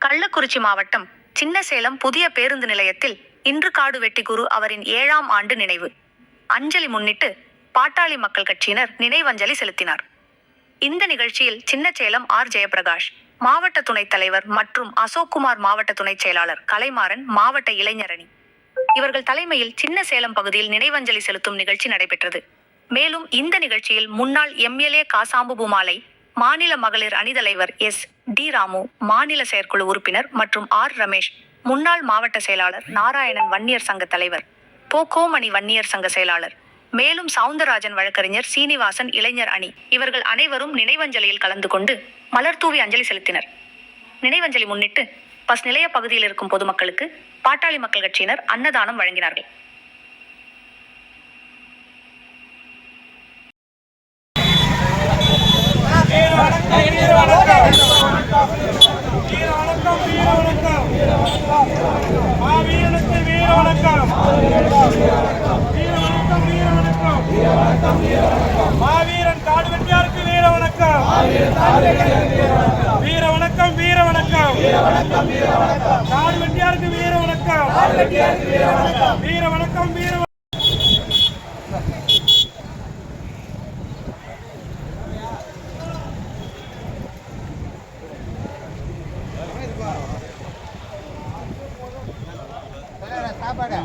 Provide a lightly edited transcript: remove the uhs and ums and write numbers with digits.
கள்ளக்குறிச்சி மாவட்டம் சின்னசேலம் புதிய பேருந்து நிலையத்தில் இன்று காடு வெட்டி குரு அவரின் 7ஆம் ஆண்டு நினைவு அஞ்சலி முன்னிட்டு பாட்டாளி மக்கள் கட்சியினர் நினைவஞ்சலி செலுத்தினார். இந்த நிகழ்ச்சியில் சின்னசேலம் ஜெயபிரகாஷ் மாவட்ட துணைத் தலைவர் மற்றும் அசோக்குமார் மாவட்ட துணைச் செயலாளர் கலைமாறன் மாவட்ட இளைஞரணி இவர்கள் தலைமையில் சின்னசேலம் பகுதியில் நினைவஞ்சலி செலுத்தும் நிகழ்ச்சி நடைபெற்றது. மேலும் இந்த நிகழ்ச்சியில் முன்னாள் எம்எல்ஏ காசாம்பு பூமாலை, மாநில மகளிர் அணித்தலைவர் SD ராமு, மாநில செயற்குழு உறுப்பினர் மற்றும் ரமேஷ், முன்னாள் மாவட்ட செயலாளர் நாராயணன், வன்னியர் சங்க தலைவர் போகோமணி, வன்னியர் சங்க செயலாளர் மேலும் சவுந்தரராஜன், வழக்கறிஞர் சீனிவாசன், இளைஞர் அணி இவர்கள் அனைவரும் நினைவஞ்சலியில் கலந்து கொண்டு மலர்தூவி அஞ்சலி செலுத்தினர். நினைவஞ்சலி முன்னிட்டு பஸ் நிலைய பகுதியில் இருக்கும் பொதுமக்களுக்கு பாட்டாளி மக்கள் கட்சியினர் அன்னதானம் வழங்கினார்கள். மாவீரன் காடு வெட்டியாருக்கு வீர வணக்கம், வீர வணக்கம், வீர வணக்கம், காடு வெட்டியாருக்கு வீர வணக்கம், வீர வணக்கம், வீர சாப்பாடு